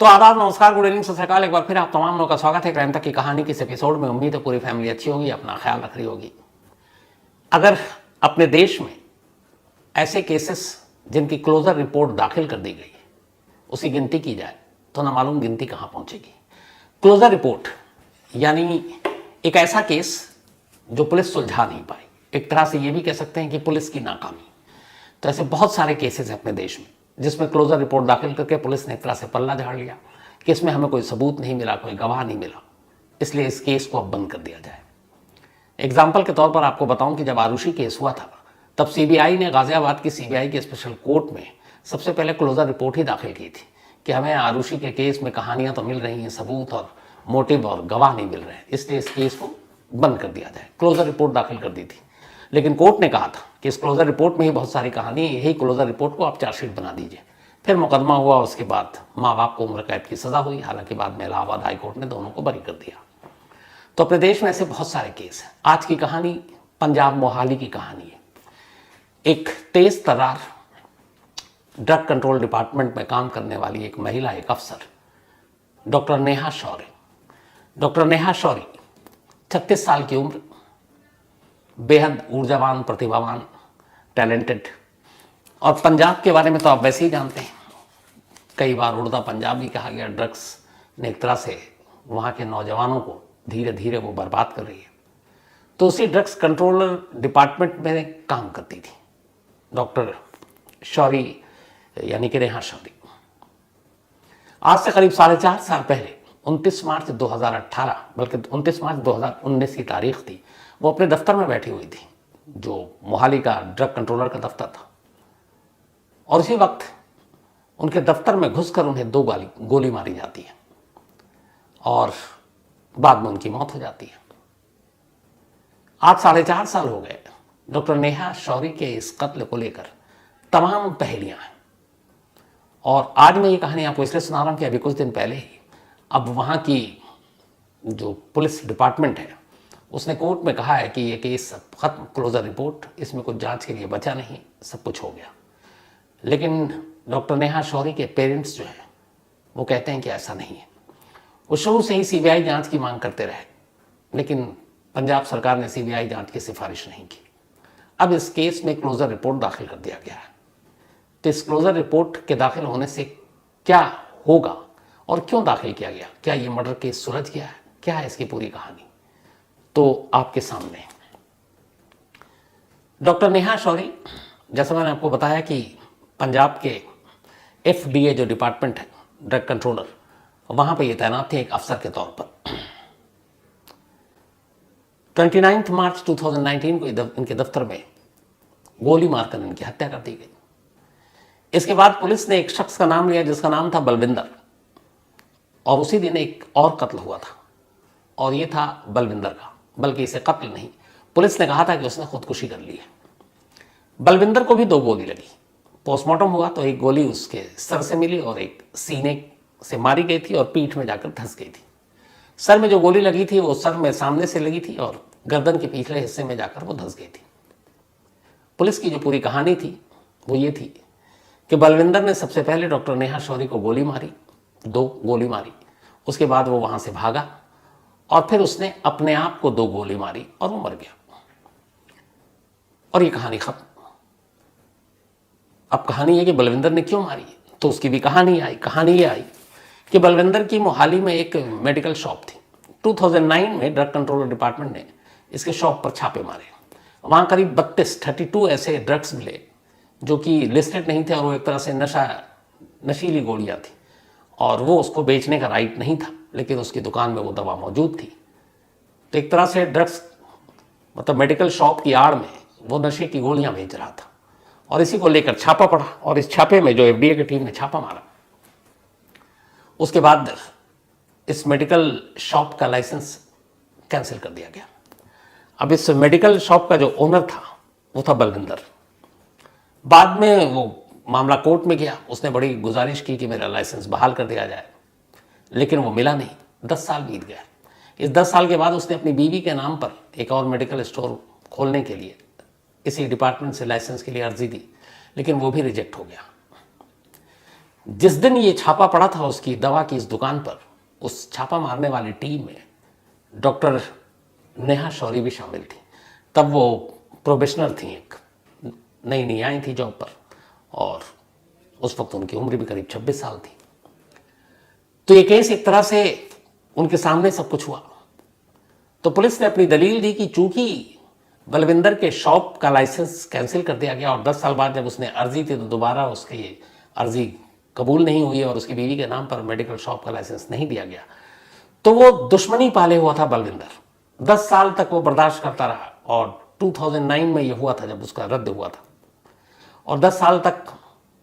तो आदाब, नमस्कार, गुड इवनिंग, सत श्री अकाल। एक बार फिर आप तमाम लोगों का स्वागत है क्राइम तक की कहानी की इस एपिसोड में। उम्मीद है पूरी फैमिली अच्छी होगी, अपना ख्याल रख रही होगी। अगर अपने देश में ऐसे केसेस जिनकी क्लोजर रिपोर्ट दाखिल कर दी गई उसकी गिनती की जाए तो ना मालूम गिनती कहाँ पहुंचेगी। क्लोजर रिपोर्ट यानी एक ऐसा केस जो पुलिस सुलझा नहीं पाई। एक तरह से ये भी कह सकते हैं कि पुलिस की नाकामी। तो ऐसे बहुत सारे केसेस हैं अपने देश में जिसमें क्लोजर रिपोर्ट दाखिल करके पुलिस ने एक तरह से पल्ला झाड़ लिया कि इसमें हमें कोई सबूत नहीं मिला, कोई गवाह नहीं मिला, इसलिए इस केस को अब बंद कर दिया जाए। एग्जाम्पल के तौर पर आपको बताऊं कि जब आरुषि केस हुआ था तब सीबीआई ने गाजियाबाद की सीबीआई के स्पेशल कोर्ट में सबसे पहले क्लोजर रिपोर्ट ही दाखिल की थी कि हमें आरुषि के केस में कहानियां तो मिल रही हैं, सबूत और मोटिव और गवाह नहीं मिल रहे हैं, इसलिए इस केस को बंद कर दिया जाए। क्लोजर रिपोर्ट दाखिल कर दी थी, लेकिन कोर्ट ने कहा था कि इस क्लोजर रिपोर्ट में ही बहुत सारी कहानी है, यही क्लोजर रिपोर्ट को आप चार्जशीट बना दीजिए। फिर मुकदमा हुआ, उसके बाद माँ बाप को उम्र कैद की सजा हुई, हालांकि बाद में इलाहाबाद हाई कोर्ट ने दोनों को बरी कर दिया। तो अपने देश में ऐसे बहुत सारे केस हैं। आज की कहानी पंजाब मोहाली की कहानी है। एक तेज तर्रार ड्रग कंट्रोल डिपार्टमेंट में काम करने वाली एक महिला, एक अफसर, डॉक्टर नेहा शौरी। डॉक्टर नेहा शौरी 36 साल की उम्र, बेहद ऊर्जावान, प्रतिभावान, टैलेंटेड। और पंजाब के बारे में तो आप वैसे ही जानते हैं, कई बार उड़दा पंजाब भी कहा गया। ड्रग्स ने एक तरह से वहाँ के नौजवानों को धीरे धीरे वो बर्बाद कर रही है। तो उसी ड्रग्स कंट्रोलर डिपार्टमेंट में काम करती थी डॉक्टर शौरी, यानी कि नेहा शौरी। आज से करीब 4.5 साल पहले 29 मार्च 2018, बल्कि 29 मार्च 2019 की तारीख थी, वो अपने दफ्तर में बैठी हुई थी जो मोहाली का ड्रग कंट्रोलर का दफ्तर था। और उसी वक्त उनके दफ्तर में घुसकर उन्हें 2 गोली मारी जाती है और बाद में उनकी मौत हो जाती है। आज 4.5 साल हो गए। डॉक्टर नेहा शौरी के इस कत्ल को लेकर तमाम पहेलियां हैं। और आज मैं ये कहानी आपको इसलिए सुना रहा हूं कि अभी कुछ दिन पहले ही अब वहाँ की जो पुलिस डिपार्टमेंट है उसने कोर्ट में कहा है कि ये केस खत्म, क्लोजर रिपोर्ट, इसमें कुछ जांच के लिए बचा नहीं, सब कुछ हो गया। लेकिन डॉक्टर नेहा शौरी के पेरेंट्स जो हैं वो कहते हैं कि ऐसा नहीं है। वो शुरू से ही सीबीआई जांच की मांग करते रहे, लेकिन पंजाब सरकार ने सीबीआई जांच की सिफारिश नहीं की। अब इस केस में क्लोजर रिपोर्ट दाखिल कर दिया गया है। तो इस क्लोजर रिपोर्ट के दाखिल होने से क्या होगा और क्यों दाखिल किया गया, क्या ये मर्डर केस सुलझ गया है, क्या है इसकी पूरी कहानी, तो आपके सामने डॉक्टर नेहा शौरी, जैसा मैंने आपको बताया कि पंजाब के एफडीए जो डिपार्टमेंट है, ड्रग कंट्रोलर, वहां पर ये तैनात थे एक अफसर के तौर पर। 29 मार्च 2019 को इनके दफ्तर में गोली मारकर इनकी हत्या कर दी गई। इसके बाद पुलिस ने एक शख्स का नाम लिया जिसका नाम था बलविंदर, और उसी दिन एक और कत्ल हुआ था और ये था बलविंदर का, बल्कि इसे कत्ल नहीं, पुलिस ने कहा था कि उसने खुदकुशी कर ली है। बलविंदर को भी 2 गोली लगी। पोस्टमार्टम हुआ तो एक गोली उसके सर से मिली और एक सीने से मारी गई थी और पीठ में जाकर धंस गई थी। सर में जो गोली लगी थी वो सर में सामने से लगी थी और गर्दन के पिछले हिस्से में जाकर वो धंस गई थी। पुलिस की जो पूरी कहानी थी वो ये थी कि बलविंदर ने सबसे पहले डॉक्टर नेहा शौरी को गोली मारी, 2 गोली मारी, उसके बाद वो वहां से भागा और फिर उसने अपने आप को 2 गोली मारी और वो मर गया और ये कहानी खत्म। अब कहानी है कि बलविंदर ने क्यों मारी, तो उसकी भी कहानी आई। कहानी ये आई कि बलविंदर की मोहाली में एक मेडिकल शॉप थी। 2009 में ड्रग कंट्रोलर डिपार्टमेंट ने इसके शॉप पर छापे मारे। वहाँ करीब 32 ऐसे ड्रग्स मिले जो कि लिस्टेड नहीं थे और वो एक तरह से नशीली गोलियाँ थी और वो उसको बेचने का राइट नहीं था, लेकिन उसकी दुकान में वो दवा मौजूद थी। तो एक तरह से ड्रग्स, मतलब मेडिकल शॉप की आड़ में वो नशे की गोलियाँ बेच रहा था और इसी को लेकर छापा पड़ा। और इस छापे में जो एफडीए की टीम ने छापा मारा, उसके बाद इस मेडिकल शॉप का लाइसेंस कैंसिल कर दिया गया। अब इस मेडिकल शॉप का जो ओनर था वो था बलविंदर। बाद में वो मामला कोर्ट में गया, उसने बड़ी गुजारिश की कि मेरा लाइसेंस बहाल कर दिया जाए, लेकिन वो मिला नहीं। 10 साल बीत गया। इस 10 साल के बाद उसने अपनी बीवी के नाम पर एक और मेडिकल स्टोर खोलने के लिए इसी डिपार्टमेंट से लाइसेंस के लिए अर्जी दी, लेकिन वो भी रिजेक्ट हो गया। जिस दिन ये छापा पड़ा था उसकी दवा की इस दुकान पर, उस छापा मारने वाली टीम में डॉक्टर नेहा शौरी भी शामिल थी। तब वो प्रोबेशनर थी, एक नई नई आई थी जॉब पर, और उस वक्त उनकी उम्र भी करीब 26 साल थी। तो ये केस एक तरह से उनके सामने सब कुछ हुआ। तो पुलिस ने अपनी दलील दी कि चूंकि बलविंदर के शॉप का लाइसेंस कैंसिल कर दिया गया और 10 साल बाद जब उसने अर्जी दी तो दोबारा उसकी अर्जी कबूल नहीं हुई और उसकी बीवी के नाम पर मेडिकल शॉप का लाइसेंस नहीं दिया गया, तो वो दुश्मनी पाले हुआ था बलविंदर। 10 साल तक वो बर्दाश्त करता रहा और 2009 में ये हुआ था जब उसका रद्द हुआ था, और 10 साल तक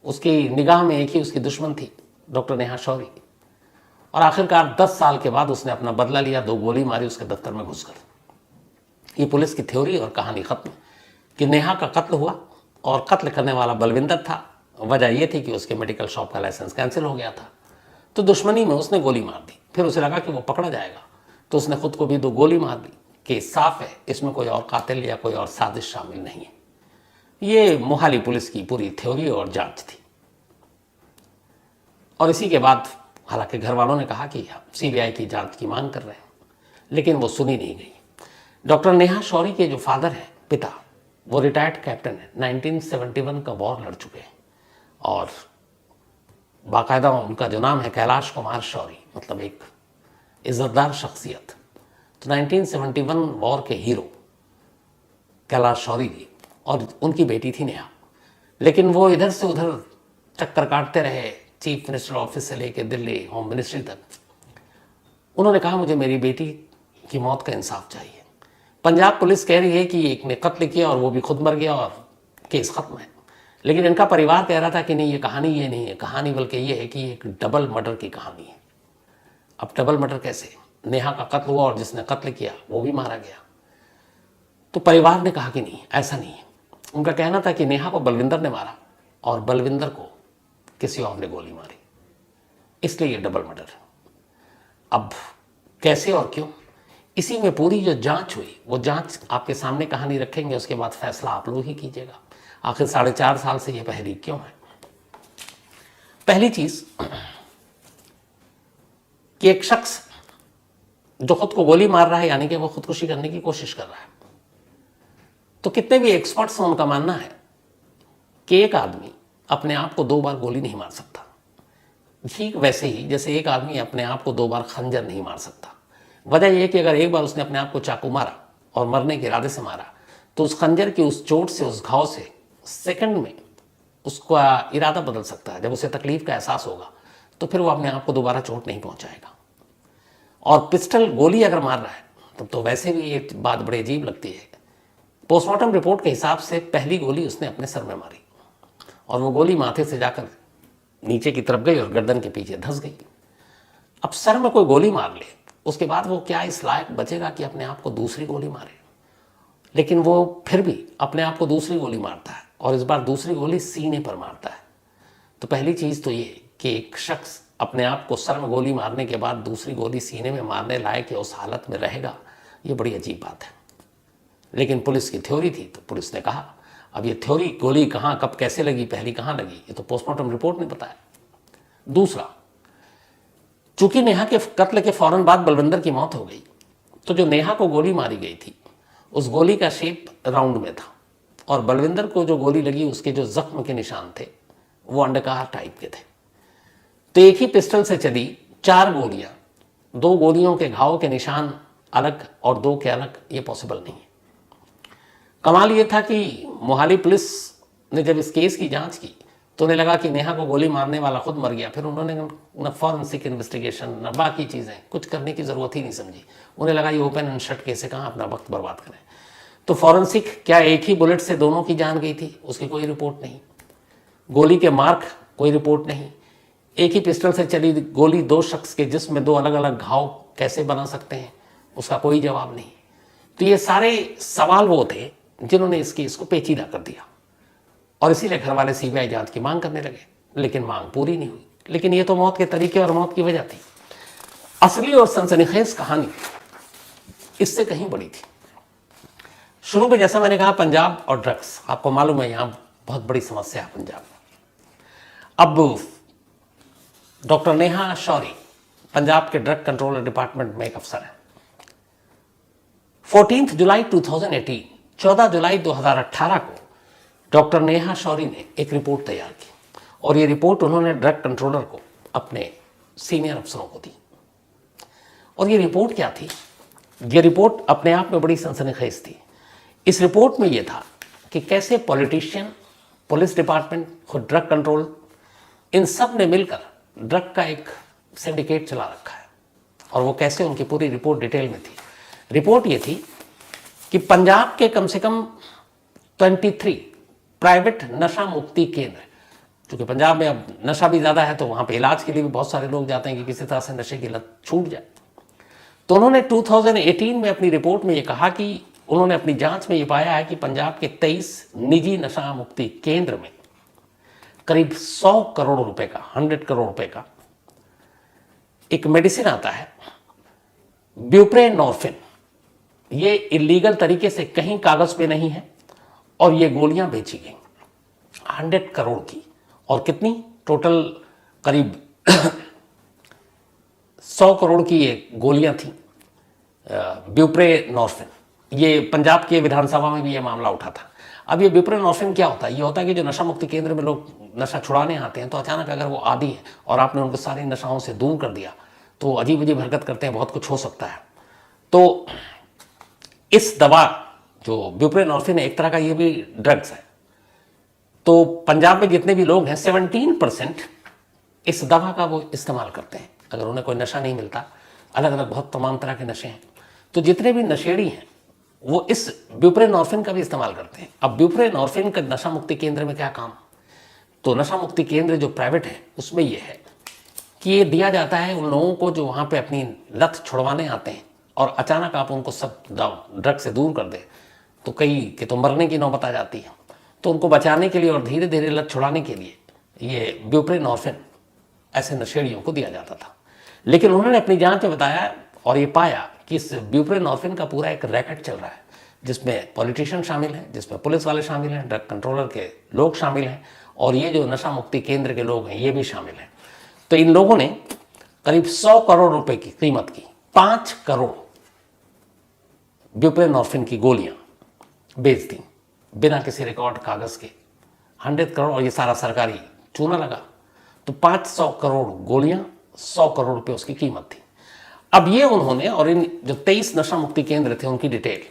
उसकी निगाह में एक ही उसकी दुश्मन थी, डॉक्टर नेहा शौरी। और आखिरकार 10 साल के बाद उसने अपना बदला लिया, 2 गोली मारी उसके दफ्तर में घुसकर। ये पुलिस की थ्योरी और कहानी खत्म कि नेहा का कत्ल हुआ और कत्ल करने वाला बलविंदर था। वजह यह थी कि उसके मेडिकल शॉप का लाइसेंस कैंसिल हो गया था, तो दुश्मनी में उसने गोली मार दी। फिर उसे लगा कि वो पकड़ा जाएगा, तो उसने खुद को भी 2 गोली मार दी। कि साफ है इसमें कोई और कातिल या कोई और साजिश शामिल नहीं है। ये मोहाली पुलिस की पूरी थ्योरी और जांच थी। और इसी के बाद हालांकि घर वालों ने कहा कि सीबीआई की जांच की मांग कर रहे हैं, लेकिन वो सुनी नहीं गई। डॉक्टर नेहा शौरी के जो फादर हैं, पिता, वो रिटायर्ड कैप्टन है, 1971 का वॉर लड़ चुके हैं, और बाकायदा उनका जो नाम है कैलाश कुमार शौरी, मतलब एक इज्जतदार शख्सियत। तो 1971 वॉर के हीरो कैलाश शौरी जी, और उनकी बेटी थी नेहा। लेकिन वो इधर से उधर चक्कर काटते रहे, चीफ मिनिस्टर ऑफिस से लेकर दिल्ली होम मिनिस्ट्री तक। उन्होंने कहा मुझे मेरी बेटी की मौत का इंसाफ चाहिए। पंजाब पुलिस कह रही है कि एक ने कत्ल किया और वो भी खुद मर गया और केस खत्म है, लेकिन इनका परिवार कह रहा था कि नहीं, ये कहानी ये नहीं है, कहानी बल्कि ये है कि एक डबल मर्डर की कहानी है। अब डबल मर्डर कैसे? नेहा का कत्ल हुआ और जिसने कत्ल किया वो भी मारा गया। तो परिवार ने कहा कि नहीं, ऐसा नहीं है। उनका कहना था कि नेहा को बलविंदर ने मारा और बलविंदर को किसी और ने गोली मारी, इसलिए ये डबल मर्डर है। अब कैसे और क्यों, इसी में पूरी जो जांच हुई, वो जांच आपके सामने कहानी रखेंगे, उसके बाद फैसला आप लोग ही कीजिएगा। आखिर 4.5 साल से ये बहरी क्यों है? पहली चीज कि एक शख्स जो खुद को गोली मार रहा है, यानी कि वो खुदकुशी करने की कोशिश कर रहा है, तो कितने भी एक्सपर्ट्स हैं उनका मानना है कि एक आदमी अपने आप को 2 बार गोली नहीं मार सकता। ठीक वैसे ही जैसे एक आदमी अपने आप को 2 बार खंजर नहीं मार सकता। वजह यह है कि अगर एक बार उसने अपने आप को चाकू मारा और मरने के इरादे से मारा, तो उस खंजर की उस चोट से, उस घाव से सेकंड में उसका इरादा बदल सकता है। जब उसे तकलीफ का एहसास होगा तो फिर वो अपने आप को दोबारा चोट नहीं पहुंचाएगा। और पिस्टल गोली अगर मार रहा है तब तो वैसे भी ये बात बड़ी अजीब लगती है। पोस्टमार्टम रिपोर्ट के हिसाब से पहली गोली उसने अपने सर में मारी और वो गोली माथे से जाकर नीचे की तरफ गई और गर्दन के पीछे धंस गई। अब सर में कोई गोली मार ले, उसके बाद वो क्या इस लायक बचेगा कि अपने आप को दूसरी गोली मारे? लेकिन वो फिर भी अपने आप को दूसरी गोली मारता है, और इस बार दूसरी गोली सीने पर मारता है। तो पहली चीज़ तो ये कि एक शख्स अपने आप को सर में गोली मारने के बाद दूसरी गोली सीने में मारने लायक या उस हालत में रहेगा, ये बड़ी अजीब बात है। लेकिन पुलिस की थ्योरी थी, तो पुलिस ने कहा अब ये थ्योरी, गोली कहाँ, कब, कैसे लगी, पहली कहाँ लगी, ये तो पोस्टमार्टम रिपोर्ट ने बताया। दूसरा, चूंकि नेहा के कत्ल के फौरन बाद बलविंदर की मौत हो गई, तो जो नेहा को गोली मारी गई थी उस गोली का शेप राउंड में था, और बलविंदर को जो गोली लगी उसके जो जख्म के निशान थे वो अंडकार टाइप के थे। तो एक ही पिस्टल से चली 4 गोलियां, 2 गोलियों के घाव के निशान अलग और 2 के अलग, ये पॉसिबल नहीं है। कमाल ये था कि मोहाली पुलिस ने जब इस केस की जांच की तो उन्हें लगा कि नेहा को गोली मारने वाला खुद मर गया। फिर उन्होंने न फॉरेंसिक इन्वेस्टिगेशन न बाकी चीज़ें कुछ करने की ज़रूरत ही नहीं समझी। उन्हें लगा ये ओपन एंड शट केस है, कहाँ अपना वक्त बर्बाद करें। तो फॉरेंसिक, क्या एक ही बुलेट से दोनों की जान गई थी, उसकी कोई रिपोर्ट नहीं। गोली के मार्क, कोई रिपोर्ट नहीं। एक ही पिस्टल से चली गोली 2 शख्स के जिस्म में 2 अलग अलग घाव कैसे बना सकते हैं, उसका कोई जवाब नहीं। तो ये सारे सवाल वो थे जिन्होंने इस केस को पेचीदा कर दिया, और इसीलिए घर वाले सीबीआई जांच की मांग करने लगे, लेकिन मांग पूरी नहीं हुई। लेकिन ये तो मौत के तरीके और मौत की वजह थी। असली और सनसनीखेज कहानी इससे कहीं बड़ी थी। शुरू में जैसा मैंने कहा, पंजाब और ड्रग्स, आपको मालूम है यहाँ बहुत बड़ी समस्या है पंजाब में। अब डॉक्टर नेहा शौरी पंजाब के ड्रग कंट्रोलर डिपार्टमेंट में एक अफसर है। 14 जुलाई 2018, 14 जुलाई 2018 को डॉक्टर नेहा शौरी ने एक रिपोर्ट तैयार की और ये रिपोर्ट उन्होंने ड्रग कंट्रोलर को, अपने सीनियर अफसरों को दी। और ये रिपोर्ट क्या थी? ये रिपोर्ट अपने आप में बड़ी सनसनीखेज थी। इस रिपोर्ट में ये था कि कैसे पॉलिटिशियन, पुलिस डिपार्टमेंट, खुद ड्रग कंट्रोल, इन सब ने मिलकर ड्रग का एक सिंडिकेट चला रखा है। और वो कैसे, उनकी पूरी रिपोर्ट डिटेल में थी। रिपोर्ट ये थी कि पंजाब के कम से कम 23 प्राइवेट नशा मुक्ति केंद्र, क्योंकि पंजाब में अब नशा भी ज़्यादा है तो वहाँ पे इलाज के लिए भी बहुत सारे लोग जाते हैं कि किसी तरह से नशे की लत छूट जाए। तो उन्होंने 2018 में अपनी रिपोर्ट में ये कहा कि उन्होंने अपनी जांच में ये पाया है कि पंजाब के 23 निजी नशा मुक्ति केंद्र में करीब 100 करोड़ रुपए का, 100 करोड़ रुपए का एक मेडिसिन आता है ब्यूप्रेनॉर्फिन। ये इलीगल तरीके से कहीं कागज पे नहीं है और ये गोलियां बेची गई 100 करोड़ की। और कितनी टोटल? करीब 100 करोड़ की ये गोलियां थी ब्यूप्रेनॉर्फिन। ये पंजाब के विधानसभा में भी ये मामला उठा था। अब ये ब्यूप्रेनॉर्फिन क्या होता है? ये होता है कि जो नशा मुक्ति केंद्र में लोग नशा छुड़ाने आते हैं तो अचानक अगर वो आदी है और आपने उनको सारी नशाओं से दूर कर दिया तो अजीब अजीब हरकत करते हैं, बहुत कुछ हो सकता है। तो इस दवा जो ब्यूप्रेनॉर्फिन है, एक तरह का ये भी ड्रग्स है। तो पंजाब में जितने भी लोग हैं 17% इस दवा का वो इस्तेमाल करते हैं अगर उन्हें कोई नशा नहीं मिलता। अलग अलग बहुत तमाम तरह के नशे हैं। तो जितने भी नशेड़ी हैं वो इस ब्यूप्रेनॉर्फिन का भी इस्तेमाल करते हैं। अब ब्यूप्रेनॉर्फिन का नशा मुक्ति केंद्र में क्या काम? तो नशा मुक्ति केंद्र जो प्राइवेट है उसमें ये है कि ये दिया जाता है उन लोगों को जो वहाँ पे अपनी लत छुड़वाने आते हैं और अचानक आप उनको सब ड्रग से दूर कर दें तो कई कि तो मरने की नौबत आ जाती है। तो उनको बचाने के लिए और धीरे धीरे लत छुड़ाने के लिए ये ब्यूप्रेनॉर्फिन ऐसे नशेड़ियों को दिया जाता था। लेकिन उन्होंने अपनी जांच में बताया और ये पाया कि इस ब्यूप्रेनॉर्फिन का पूरा एक रैकेट चल रहा है जिसमें पॉलिटिशियन शामिल हैं, जिसमें पुलिस वाले शामिल हैं, ड्रग कंट्रोलर के लोग शामिल हैं और ये जो नशा मुक्ति केंद्र के लोग हैं ये भी शामिल हैं। तो इन लोगों ने करीब 100 करोड़ रुपए की कीमत की 5 करोड़ ब्यूप्रेनॉर्फिन की गोलियां बेच दी बिना किसी रिकॉर्ड कागज के। 100 करोड़ और ये सारा सरकारी चूना लगा। तो 500 करोड़ गोलियां, 100 करोड़ रुपए उसकी कीमत थी। अब ये उन्होंने, और इन जो 23 नशा मुक्ति केंद्र थे उनकी डिटेल,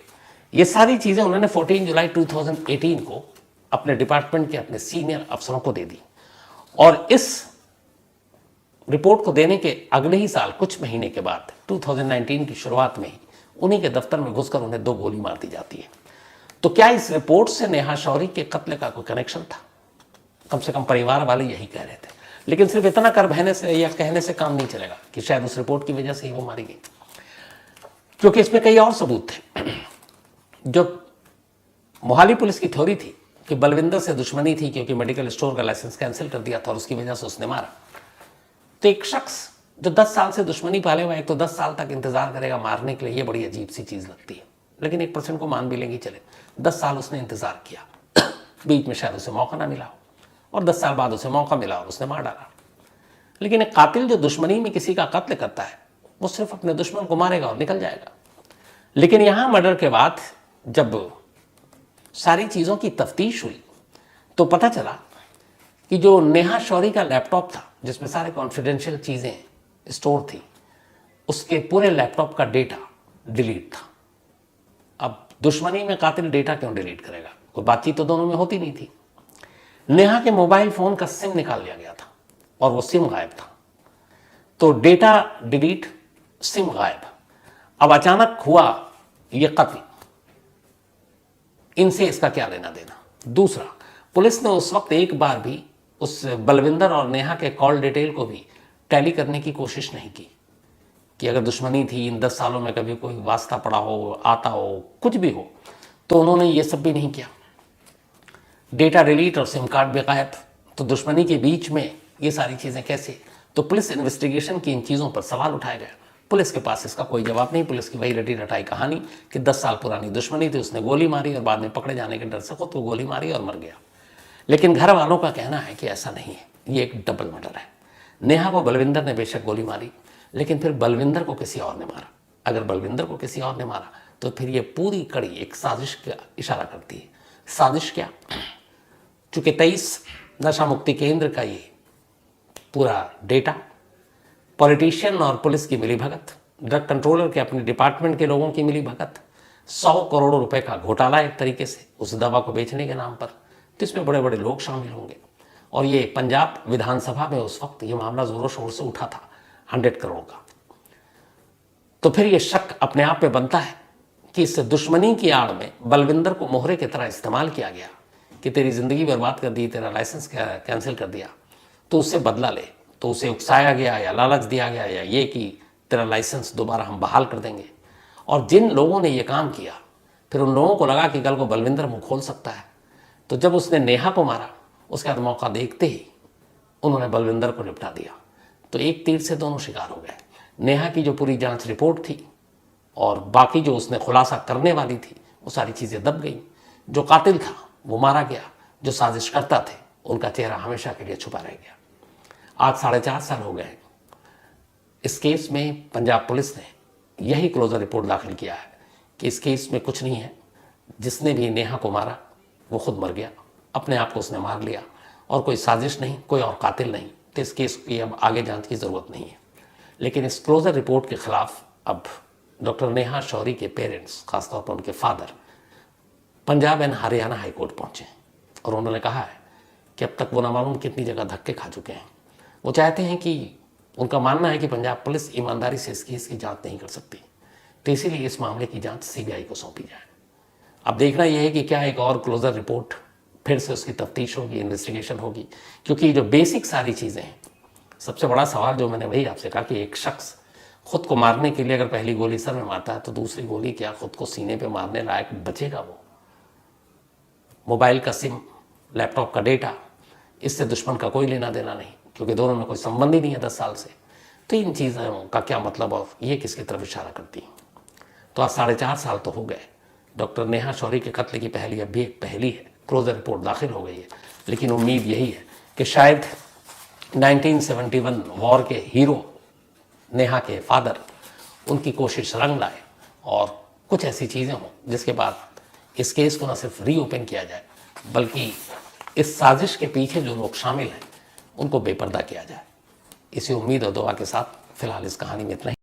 ये सारी चीजें उन्होंने 14 जुलाई 2018 को अपने डिपार्टमेंट के अपने सीनियर अफसरों को दे दी। और इस रिपोर्ट को देने के अगले ही साल कुछ महीने के बाद 2019 की शुरुआत में ही उन्हीं के दफ्तर में घुसकर उन्हें 2 गोली मार दी जाती है। तो क्या इस रिपोर्ट से नेहा शौरी के कत्ल का कोई कनेक्शन था? कम से कम परिवार वाले यही कह रहे थे। लेकिन सिर्फ इतना कर बहने से या कहने से काम नहीं चलेगा कि शायद उस रिपोर्ट की वजह से ही वो मारी गई, क्योंकि इसमें कई और सबूत थे। जो मोहाली पुलिस की थ्योरी थी कि बलविंदर से दुश्मनी थी क्योंकि मेडिकल स्टोर का लाइसेंस कैंसिल कर दिया था और उसकी वजह से उसने मारा। तो एक शख्स जो 10 साल से दुश्मनी पाले हुआ है, एक तो 10 साल तक इंतजार करेगा मारने के लिए, ये बड़ी अजीब सी चीज लगती है। लेकिन 1% को मान भी लेंगे, चले 10 साल उसने इंतजार किया बीच में शायद उसे मौका ना मिला हो और 10 साल बाद उसे मौका मिला और उसने मार डाला। लेकिन एक कातिल जो दुश्मनी में किसी का कत्ल करता है वो सिर्फ अपने दुश्मन को मारेगा और निकल जाएगा। लेकिन यहां मर्डर के बाद जब सारी चीजों की तफ्तीश हुई तो पता चला कि जो नेहा शौरी का लैपटॉप था जिसमें सारे कॉन्फिडेंशियल चीजें स्टोर थी, उसके पूरे लैपटॉप का डेटा डिलीट था। अब दुश्मनी में कातिल डेटा क्यों डिलीट करेगा? कोई बातचीत तो दोनों में होती नहीं थी। नेहा के मोबाइल फोन का सिम निकाल लिया गया था और वो सिम गायब था। तो डेटा डिलीट, सिम गायब। अब अचानक हुआ ये कत्ल, इनसे इसका क्या लेना देना? दूसरा, पुलिस ने उस वक्त एक बार भी उस बलविंदर और नेहा के कॉल डिटेल को भी टैली करने की कोशिश नहीं की कि अगर दुश्मनी थी, इन 10 सालों में कभी कोई वास्ता पड़ा हो, आता हो, कुछ भी हो, तो उन्होंने ये सब भी नहीं किया। डेटा डिलीट और सिम कार्ड भी गायब। तो दुश्मनी के बीच में ये सारी चीज़ें कैसे? तो पुलिस इन्वेस्टिगेशन की इन चीज़ों पर सवाल उठाए गए। पुलिस के पास इसका कोई जवाब नहीं। पुलिस की वही रटी रटाई कहानी कि 10 साल पुरानी दुश्मनी थी, उसने गोली मारी और बाद में पकड़े जाने के डर से खुद को गोली मारी और मर गया। लेकिन घर वालों का कहना है कि ऐसा नहीं है, ये एक डबल मर्डर है। नेहा को बलविंदर ने बेशक गोली मारी, लेकिन फिर बलविंदर को किसी और ने मारा। अगर बलविंदर को किसी और ने मारा तो फिर ये पूरी कड़ी एक साजिश का इशारा करती है। साजिश क्या? चूंकि 23 नशा मुक्ति केंद्र का ये पूरा डेटा पॉलिटिशियन और पुलिस की मिलीभगत, ड्रग कंट्रोलर के अपने डिपार्टमेंट के लोगों की मिलीभगत, 100 करोड़ रुपए का घोटाला एक तरीके से उस दवा को बेचने के नाम पर, तो इसमें बड़े बड़े लोग शामिल होंगे। और ये पंजाब विधानसभा में उस वक्त ये मामला जोरों शोर से उठा था 100 करोड़ का। तो फिर ये शक अपने आप में बनता है कि इस दुश्मनी की आड़ में बलविंदर को मोहरे की तरह इस्तेमाल किया गया कि तेरी जिंदगी बर्बाद कर दी, तेरा लाइसेंस कैंसिल कर दिया, तो उससे बदला ले। तो उसे उकसाया गया या लालच दिया गया या ये कि तेरा लाइसेंस दोबारा हम बहाल कर देंगे। और जिन लोगों ने ये काम किया, फिर उन लोगों को लगा कि कल को बलविंदर मुंह खोल सकता है। तो जब उसने नेहा को मारा, उसके बाद मौका देखते ही उन्होंने बलविंदर को निपटा दिया। तो एक तीर से दोनों शिकार हो गए। नेहा की जो पूरी जांच रिपोर्ट थी और बाकी जो उसने खुलासा करने वाली थी, वो सारी चीज़ें दब गई। जो कातिल था वो मारा गया, जो साजिश करता थे उनका चेहरा हमेशा के लिए छुपा रह गया। आज 4.5 साल हो गए। इस केस में पंजाब पुलिस ने यही क्लोजर रिपोर्ट दाखिल किया है कि इस केस में कुछ नहीं है। जिसने भी नेहा को मारा वो खुद मर गया, अपने आप को उसने मार लिया, और कोई साजिश नहीं, कोई और कातिल नहीं। तो इस केस की अब आगे जांच की ज़रूरत नहीं है। लेकिन इस क्लोजर रिपोर्ट के खिलाफ अब डॉक्टर नेहा शौरी के पेरेंट्स, खासतौर पर उनके father, Punjab and Haryana high court पहुंचे और उन्होंने कहा है कि अब तक वो ना मालूम कितनी जगह धक्के खा चुके हैं। वो चाहते हैं कि, उनका मानना है कि पंजाब पुलिस ईमानदारी से इस केस की जांच नहीं कर सकती, तो इसीलिए इस मामले की जांच सीबीआई को सौंपी जाए। अब देखना यह है कि क्या एक और क्लोजर रिपोर्ट फिर से उसकी तफ्तीश होगी, इन्वेस्टिगेशन होगी, क्योंकि जो बेसिक सारी चीज़ें हैं। सबसे बड़ा सवाल जो मैंने वही आपसे कहा कि एक शख्स खुद को मारने के लिए अगर पहली गोली सर में मारता है तो दूसरी गोली क्या खुद को सीने पे मारने लायक बचेगा? वो मोबाइल का सिम, लैपटॉप का डेटा, इससे दुश्मन का कोई लेना देना नहीं, क्योंकि दोनों में कोई संबंध ही नहीं है 10 साल से। तो इन चीज़ों का क्या मतलब और ये किसकी तरफ इशारा करती हैं? तो आज 4.5 साल तो हो गए। डॉक्टर नेहा शौरी के कत्ल की पहली अब भी एक पहली है, क्लोजर रिपोर्ट दाखिल हो गई है। लेकिन उम्मीद यही है कि शायद 1971 वॉर के हीरो नेहा के फादर, उनकी कोशिश रंग लाए और कुछ ऐसी चीज़ें हों जिसके बाद इस केस को न सिर्फ रीओपन किया जाए, बल्कि इस साजिश के पीछे जो लोग शामिल हैं उनको बेपर्दा किया जाए। इसी उम्मीद और दुआ के साथ फिलहाल इस कहानी में इतना ही।